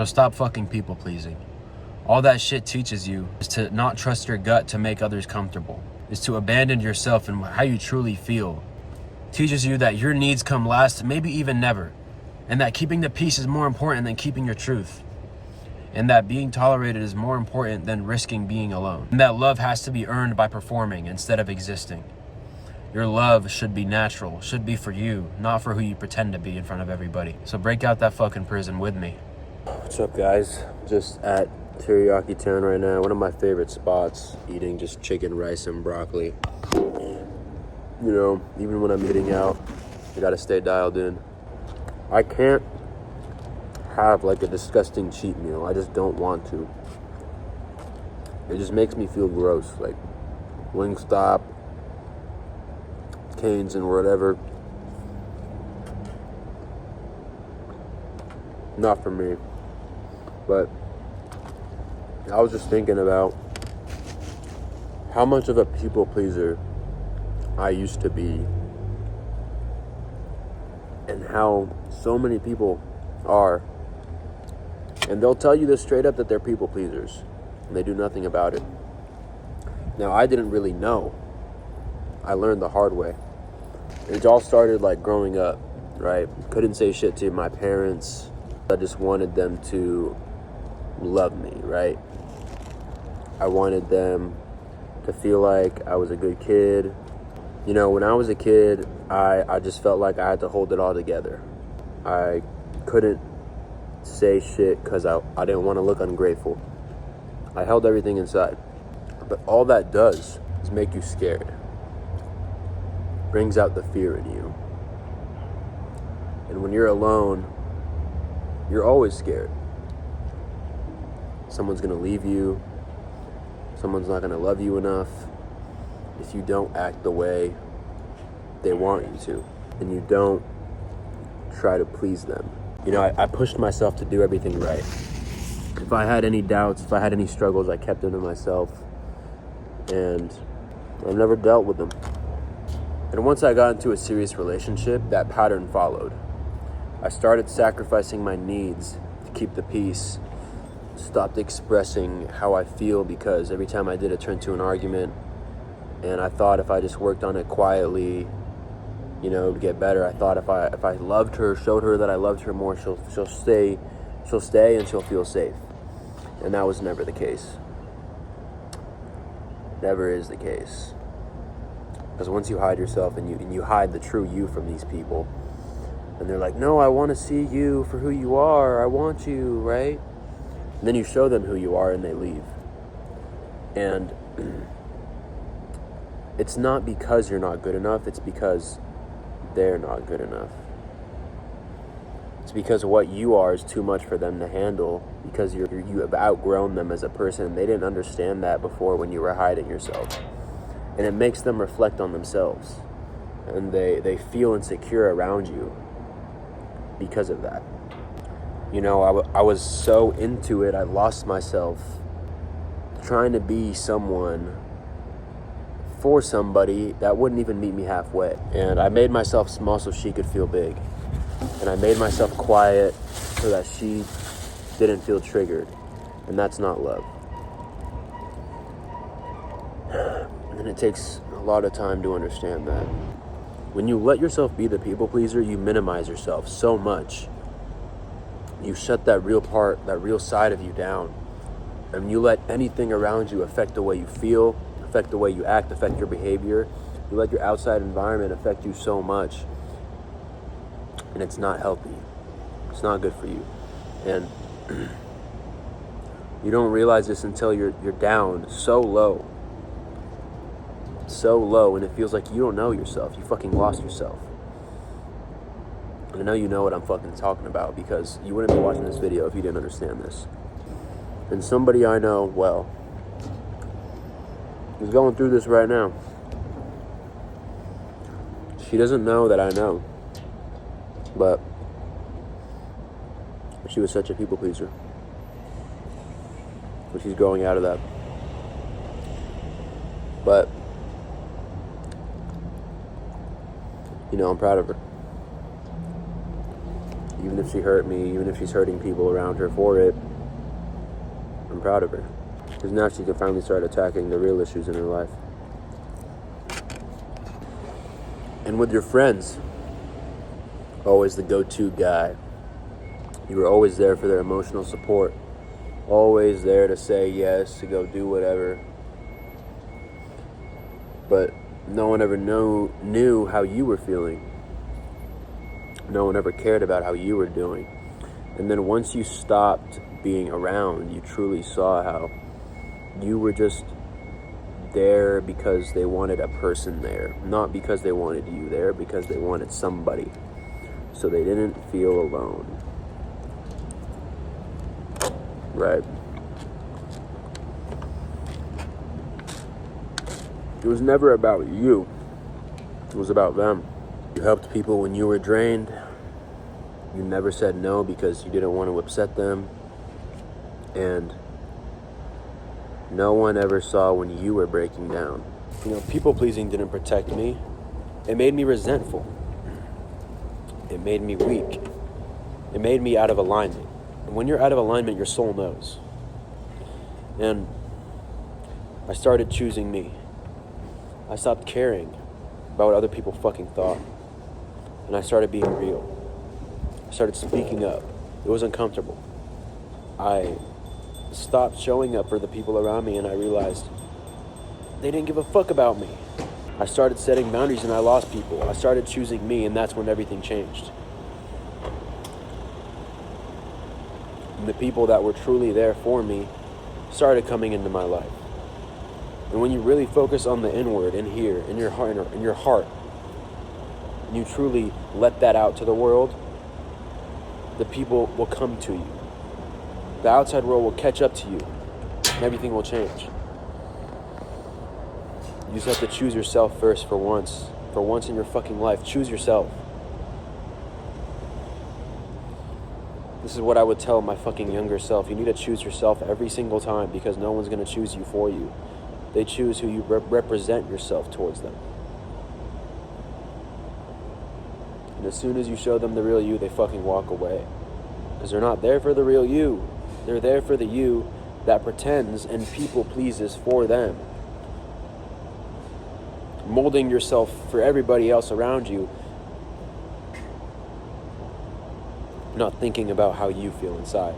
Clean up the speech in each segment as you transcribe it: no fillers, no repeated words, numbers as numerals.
So stop fucking people pleasing. All that shit teaches you is to not trust your gut to make others comfortable, is to abandon yourself and how you truly feel. Teaches you that your needs come last, maybe even never, and that keeping the peace is more important than keeping your truth, and that being tolerated is more important than risking being alone, and that love has to be earned by performing instead of existing. Your love should be natural, should be for you, not for who you pretend to be in front of everybody. So break out that fucking prison with me. What's up, guys? Just at Teriyaki Town right now, one of my favorite spots, eating just chicken, rice, and broccoli. You know, even when I'm eating out, I gotta stay dialed in. I can't have like a disgusting cheat meal. I just don't want to. It just makes me feel gross. Like Wingstop, Cane's, and whatever. Not for me. But I was just thinking about how much of a people pleaser I used to be, and how so many people are. And they'll tell you this straight up, that they're people pleasers, and they do nothing about it. Now, I didn't really know. I learned the hard way. It all started like growing up, right? Couldn't say shit to my parents. I just wanted them to love me, right? I wanted them to feel like I was a good kid. You know, when I was a kid, I just felt like I had to hold it all together. I couldn't say shit because I didn't want to look ungrateful. I held everything inside. But all that does is make you scared. Brings out the fear in you. And when you're alone, you're always scared. Someone's going to leave you. Someone's not going to love you enough if you don't act the way they want you to, and you don't try to please them. You know, I pushed myself to do everything right. If I had any doubts, if I had any struggles, I kept them to myself, and I never dealt with them. And once I got into a serious relationship, that pattern followed. I started sacrificing my needs to keep the peace, stopped expressing how I feel, because every time I did, it turned to an argument. And I thought if I just worked on it quietly, you know, it would get better. I thought if I loved her, showed her that I loved her more, she'll stay and she'll feel safe. And that was never the case. Never is the case. Because once you hide yourself and you hide the true you from these people, and they're like, no, I want to see you for who you are. I want you, right? And then you show them who you are and they leave. And it's not because you're not good enough, it's because they're not good enough. It's because what you are is too much for them to handle, because you have outgrown them as a person. They didn't understand that before when you were hiding yourself. And it makes them reflect on themselves. And they feel insecure around you because of that. You know, I was so into it, I lost myself trying to be someone for somebody that wouldn't even meet me halfway. And I made myself small so she could feel big. And I made myself quiet so that she didn't feel triggered. And that's not love. And it takes a lot of time to understand that. When you let yourself be the people pleaser, you minimize yourself so much. You shut that real part, that real side of you down. And you let anything around you affect the way you feel, affect the way you act, affect your behavior. You let your outside environment affect you so much, and it's not healthy. It's not good for you. And you don't realize this until you're down so low, and it feels like you don't know yourself. You fucking lost yourself. And I know you know what I'm fucking talking about, because you wouldn't be watching this video if you didn't understand this. And somebody I know well is going through this right now. She doesn't know that I know, but she was such a people pleaser. But she's growing out of that. But, you know, I'm proud of her. Even if she hurt me, even if she's hurting people around her for it, I'm proud of her. Because now she can finally start attacking the real issues in her life. And with your friends, always the go-to guy. You were always there for their emotional support. Always there to say yes, to go do whatever. But no one ever knew how you were feeling. No one ever cared about how you were doing. And then once you stopped being around, you truly saw how you were just there because they wanted a person there. Not because they wanted you there, because they wanted somebody. So they didn't feel alone. Right? It was never about you. It was about them. You helped people when you were drained. You never said no because you didn't want to upset them. And no one ever saw when you were breaking down. You know, people pleasing didn't protect me. It made me resentful. It made me weak. It made me out of alignment. And when you're out of alignment, your soul knows. And I started choosing me. I stopped caring about what other people fucking thought. And I started being real. I started speaking up. It was uncomfortable. I stopped showing up for the people around me, and I realized they didn't give a fuck about me. I started setting boundaries and I lost people. I started choosing me, and that's when everything changed. And the people that were truly there for me started coming into my life. And when you really focus on the inward, in here, in your heart, and you truly let that out to the world, the people will come to you. The outside world will catch up to you, and everything will change. You just have to choose yourself first for once. For once in your fucking life, choose yourself. This is what I would tell my fucking younger self. You need to choose yourself every single time, because no one's going to choose you for you. They choose who you represent yourself towards them. And as soon as you show them the real you, they fucking walk away. Because they're not there for the real you. They're there for the you that pretends and people pleases for them. Molding yourself for everybody else around you. Not thinking about how you feel inside.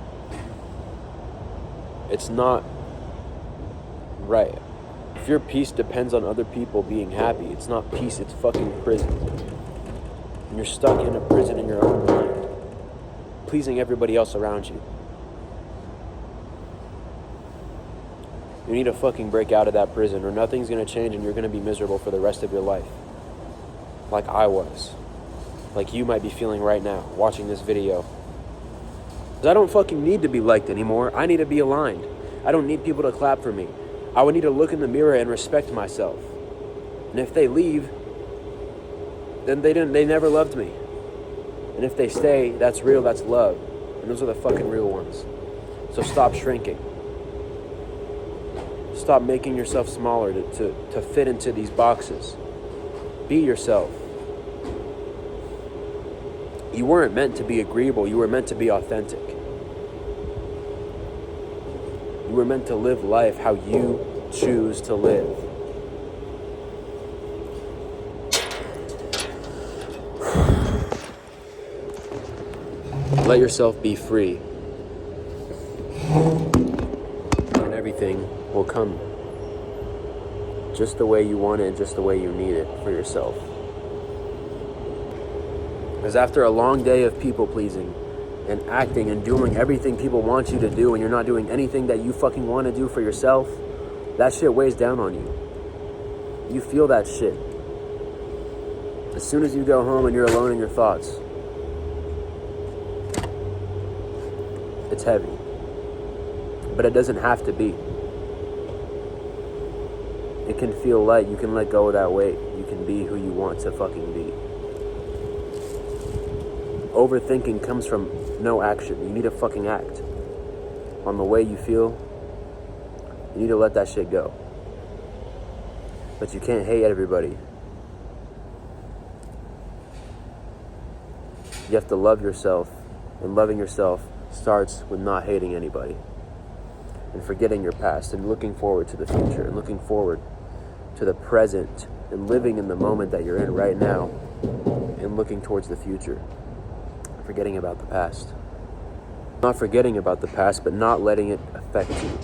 It's not right. If your peace depends on other people being happy, it's not peace, it's fucking prison. And you're stuck in a prison in your own mind, pleasing everybody else around you. You need to fucking break out of that prison, or nothing's gonna change and you're gonna be miserable for the rest of your life. Like I was. Like you might be feeling right now, watching this video. Because I don't fucking need to be liked anymore. I need to be aligned. I don't need people to clap for me. I would need to look in the mirror and respect myself. And if they leave, then they never loved me. And if they stay, that's real, that's love. And those are the fucking real ones. So stop shrinking. Stop making yourself smaller to fit into these boxes. Be yourself. You weren't meant to be agreeable, you were meant to be authentic. You were meant to live life how you choose to live. Let yourself be free. And everything will come just the way you want it, just the way you need it for yourself. Because after a long day of people pleasing and acting and doing everything people want you to do, and you're not doing anything that you fucking want to do for yourself, that shit weighs down on you. You feel that shit. As soon as you go home and you're alone in your thoughts, it's heavy. But it doesn't have to be. It can feel light. You can let go of that weight. You can be who you want to fucking be. Overthinking comes from no action. You need to fucking act on the way you feel. You need to let that shit go. But you can't hate everybody. You have to love yourself And loving yourself starts with not hating anybody and forgetting your past and looking forward to the future and looking forward to the present and living in the moment that you're in right now and looking towards the future, forgetting about the past. Not forgetting about the past, but not letting it affect you.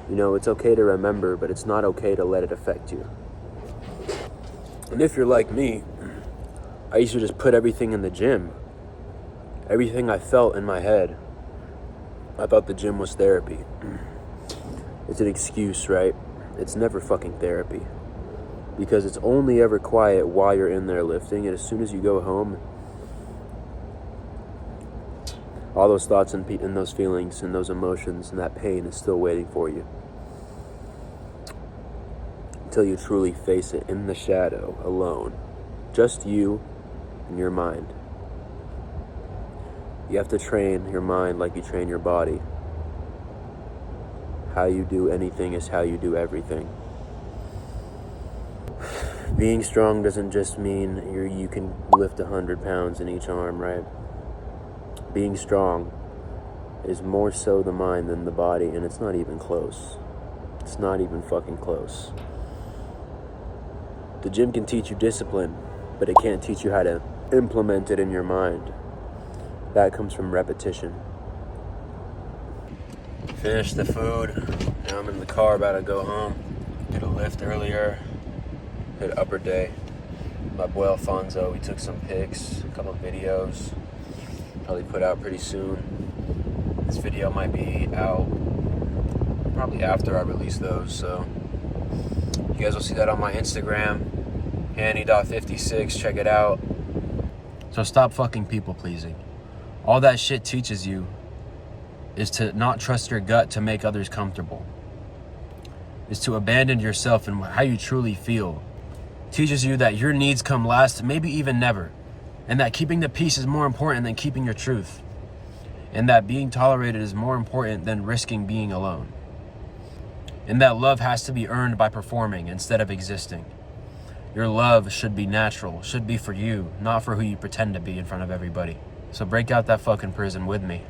You know, it's okay to remember, but it's not okay to let it affect you. And if you're like me, I used to just put everything in the gym. Everything I felt in my head, I thought the gym was therapy. It's an excuse, right? It's never fucking therapy. Because it's only ever quiet while you're in there lifting, and as soon as you go home, all those thoughts and those feelings and those emotions and that pain is still waiting for you. Until you truly face it in the shadow, alone. Just you and your mind. You have to train your mind like you train your body. How you do anything is how you do everything. Being strong doesn't just mean you can lift 100 pounds in each arm, right? Being strong is more so the mind than the body, and it's not even close. It's not even fucking close. The gym can teach you discipline, but it can't teach you how to implement it in your mind. That comes from repetition. Finished the food. Now I'm in the car about to go home. Did a lift earlier. Did upper day. My boy Alfonso, we took some pics, a couple of videos. Probably put out pretty soon. This video might be out probably after I release those, so you guys will see that on my Instagram, Hanny.56, check it out. So stop fucking people pleasing. All that shit teaches you is to not trust your gut to make others comfortable. Is to abandon yourself and how you truly feel. Teaches you that your needs come last, maybe even never. And that keeping the peace is more important than keeping your truth. And that being tolerated is more important than risking being alone. And that love has to be earned by performing instead of existing. Your love should be natural, should be for you, not for who you pretend to be in front of everybody. So break out that fucking prison with me.